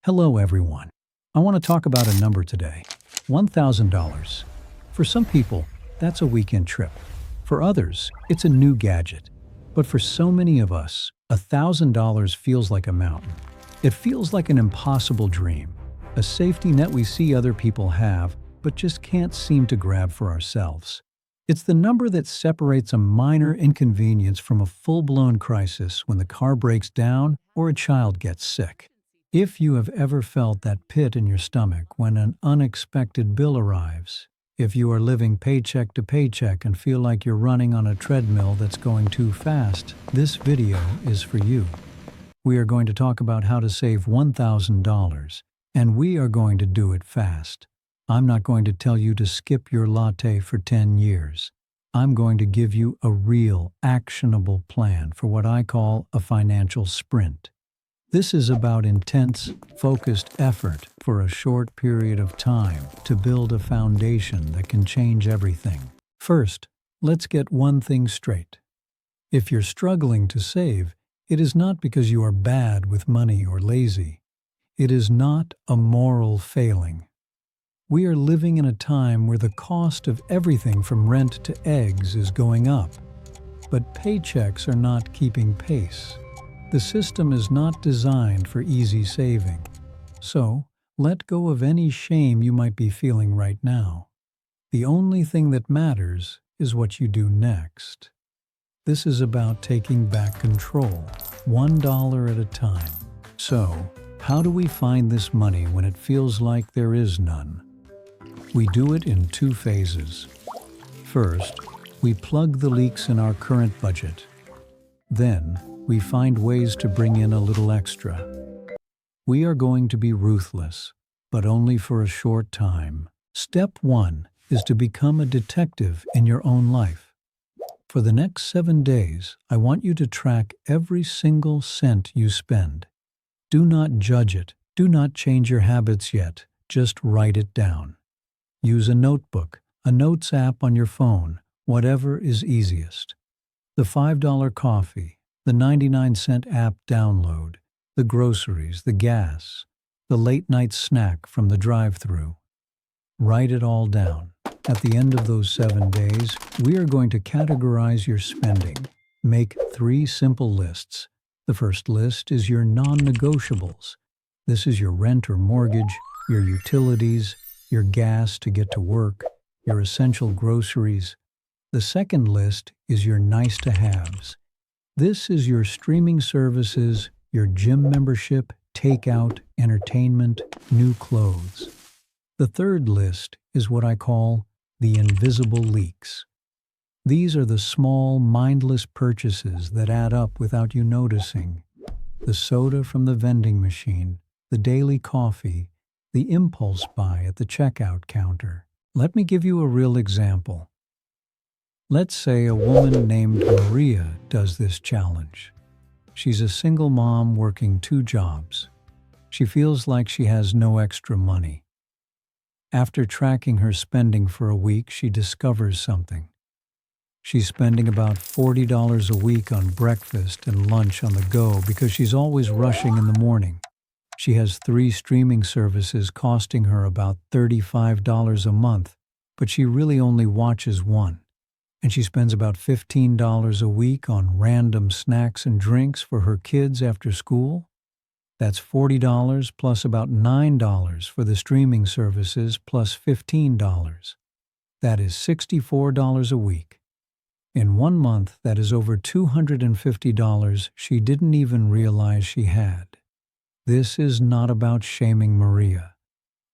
Hello, everyone. I want to talk about a number today: $1,000. For some people, that's a weekend trip. For others, it's a new gadget. But for so many of us, $1,000 feels like a mountain. It feels like an impossible dream, a safety net we see other people have, but just can't seem to grab for ourselves. It's the number that separates a minor inconvenience from a full-blown crisis when the car breaks down or a child gets sick. If you have ever felt that pit in your stomach when an unexpected bill arrives, if you are living paycheck to paycheck and feel like you're running on a treadmill that's going too fast, this video is for you. We are going to talk about how to save $1,000, and we are going to do it fast. I'm not going to tell you to skip your latte for 10 years. I'm going to give you a real, actionable plan for what I call a financial sprint. This is about intense, focused effort for a short period of time to build a foundation that can change everything. First, let's get one thing straight. If you're struggling to save, it is not because you are bad with money or lazy. It is not a moral failing. We are living in a time where the cost of everything from rent to eggs is going up, but paychecks are not keeping pace. The system is not designed for easy saving. So, let go of any shame you might be feeling right now. The only thing that matters is what you do next. This is about taking back control, $1 at a time. So, how do we find this money when it feels like there is none? We do it in two phases. First, we plug the leaks in our current budget. Then, we find ways to bring in a little extra. We are going to be ruthless, but only for a short time. Step 1 is to become a detective in your own life. For the next 7 days, I want you to track every single cent you spend. Do not judge it. Do not change your habits yet. Just write it down. Use a notebook, a notes app on your phone, whatever is easiest. The $5 coffee, the 99-cent app download, the groceries, the gas, the late-night snack from the drive-thru. Write it all down. At the end of those 7 days, we are going to categorize your spending. Make 3 simple lists. The first list is your non-negotiables. This is your rent or mortgage, your utilities, your gas to get to work, your essential groceries. The second list is your nice-to-haves. This is your streaming services, your gym membership, takeout, entertainment, new clothes. The third list is what I call the invisible leaks. These are the small, mindless purchases that add up without you noticing. The soda from the vending machine, the daily coffee, the impulse buy at the checkout counter. Let me give you a real example. Let's say a woman named Maria does this challenge. She's a single mom working 2 jobs. She feels like she has no extra money. After tracking her spending for a week, she discovers something. She's spending about $40 a week on breakfast and lunch on the go because she's always rushing in the morning. She has 3 streaming services costing her about $35 a month, but she really only watches one. And she spends about $15 a week on random snacks and drinks for her kids after school. That's $40 plus about $9 for the streaming services plus $15. That is $64 a week. In 1 month, that is over $250 she didn't even realize she had. This is not about shaming Maria.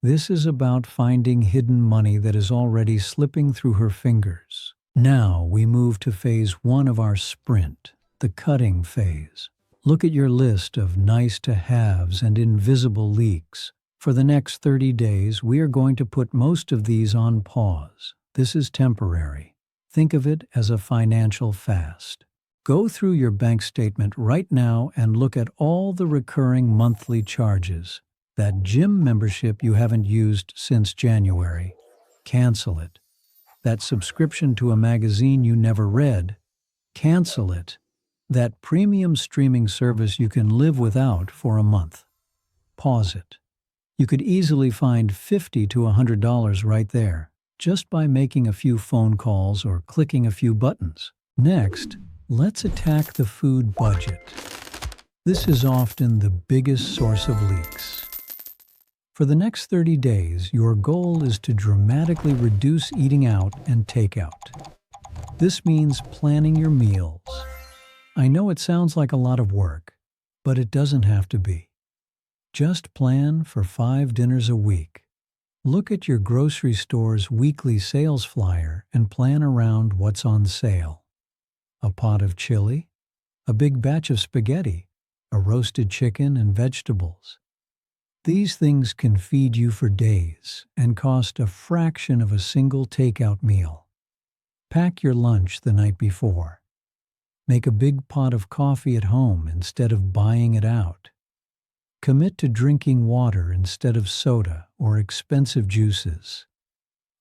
This is about finding hidden money that is already slipping through her fingers. Now we move to phase 1 of our sprint, the cutting phase. Look at your list of nice-to-haves and invisible leaks. For the next 30 days, we are going to put most of these on pause. This is temporary. Think of it as a financial fast. Go through your bank statement right now and look at all the recurring monthly charges. That gym membership you haven't used since January, cancel it. That subscription to a magazine you never read, cancel it. That premium streaming service you can live without for a month, Pause it. You could easily find $50 to $100 right there, just by making a few phone calls or clicking a few buttons. Next, let's attack the food budget. This is often the biggest source of leaks. For the next 30 days, your goal is to dramatically reduce eating out and takeout. This means planning your meals. I know it sounds like a lot of work, but it doesn't have to be. Just plan for 5 dinners a week. Look at your grocery store's weekly sales flyer and plan around what's on sale. A pot of chili, a big batch of spaghetti, a roasted chicken and vegetables. These things can feed you for days and cost a fraction of a single takeout meal. Pack your lunch the night before. Make a big pot of coffee at home instead of buying it out. Commit to drinking water instead of soda or expensive juices.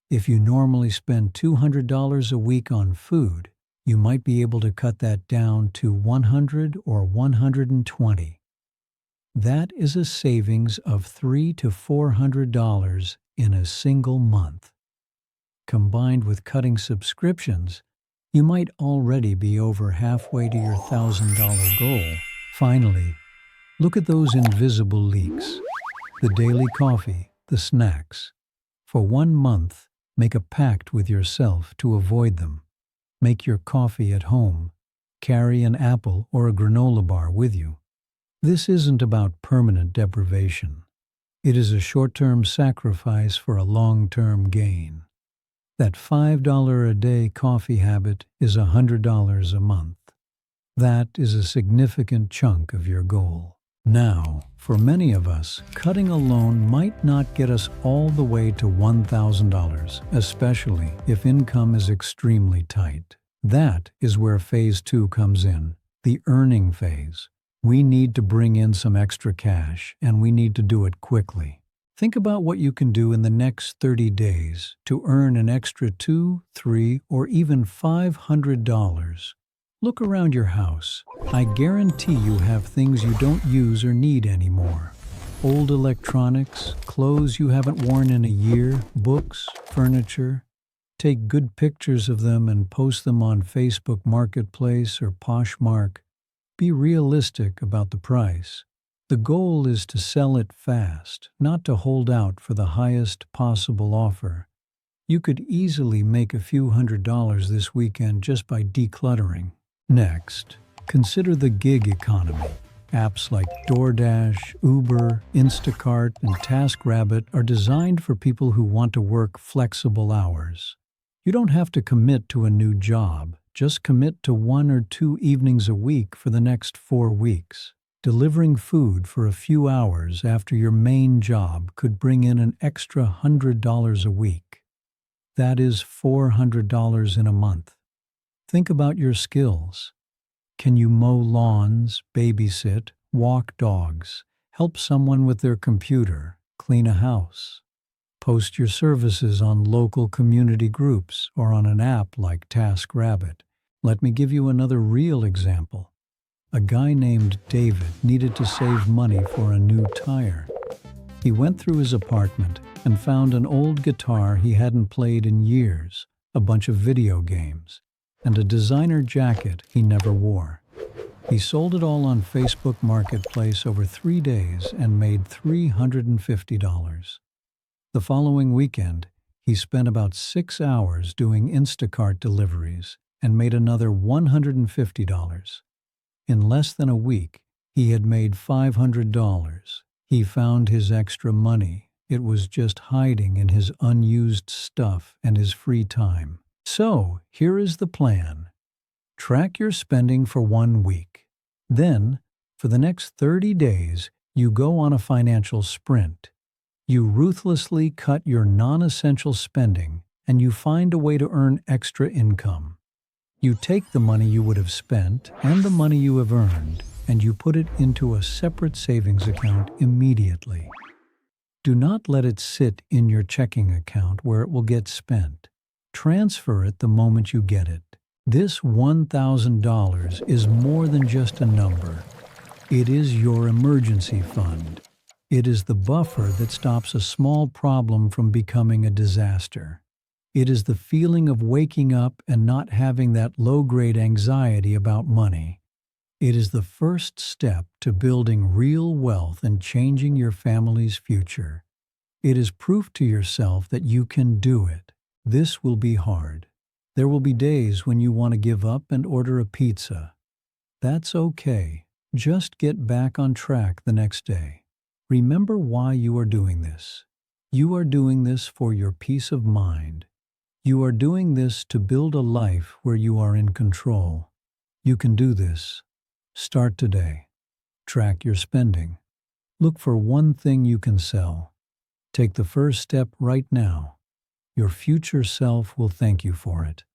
If you normally spend $200 a week on food, you might be able to cut that down to $100 or $120. That is a savings of $300 to $400 in a single month. Combined with cutting subscriptions, you might already be over halfway to your $1,000 goal. Finally, look at those invisible leaks. The daily coffee, the snacks. For 1 month, make a pact with yourself to avoid them. Make your coffee at home. Carry an apple or a granola bar with you. This isn't about permanent deprivation. It is a short-term sacrifice for a long-term gain. That $5 a day coffee habit is $100 a month. That is a significant chunk of your goal. Now, for many of us, cutting a loan might not get us all the way to $1,000, especially if income is extremely tight. That is where phase 2 comes in, the earning phase. We need to bring in some extra cash, and we need to do it quickly. Think about what you can do in the next 30 days to earn an extra $200, $300, or even $500. Look around your house. I guarantee you have things you don't use or need anymore. Old electronics, clothes you haven't worn in a year, books, furniture. Take good pictures of them and post them on Facebook Marketplace or Poshmark. Be realistic about the price. The goal is to sell it fast, not to hold out for the highest possible offer. You could easily make a few $100s this weekend just by decluttering. Next, consider the gig economy. Apps like DoorDash, Uber, Instacart, and TaskRabbit are designed for people who want to work flexible hours. You don't have to commit to a new job. Just commit to 1 or 2 evenings a week for the next 4 weeks. Delivering food for a few hours after your main job could bring in an extra $100 a week. That is $400 in a month. Think about your skills. Can you mow lawns, babysit, walk dogs, help someone with their computer, clean a house? Post your services on local community groups or on an app like TaskRabbit. Let me give you another real example. A guy named David needed to save money for a new tire. He went through his apartment and found an old guitar he hadn't played in years, a bunch of video games, and a designer jacket he never wore. He sold it all on Facebook Marketplace over 3 days and made $350. The following weekend, he spent about 6 hours doing Instacart deliveries and made another $150. In less than a week, he had made $500. He found his extra money. It was just hiding in his unused stuff and his free time. So, here is the plan. Track your spending for 1 week. Then, for the next 30 days, you go on a financial sprint. You ruthlessly cut your non-essential spending, and you find a way to earn extra income. You take the money you would have spent and the money you have earned, and you put it into a separate savings account immediately. Do not let it sit in your checking account where it will get spent. Transfer it the moment you get it. This $1,000 is more than just a number. It is your emergency fund. It is the buffer that stops a small problem from becoming a disaster. It is the feeling of waking up and not having that low-grade anxiety about money. It is the first step to building real wealth and changing your family's future. It is proof to yourself that you can do it. This will be hard. There will be days when you want to give up and order a pizza. That's okay. Just get back on track the next day. Remember why you are doing this. You are doing this for your peace of mind. You are doing this to build a life where you are in control. You can do this. Start today. Track your spending. Look for one thing you can sell. Take the first step right now. Your future self will thank you for it.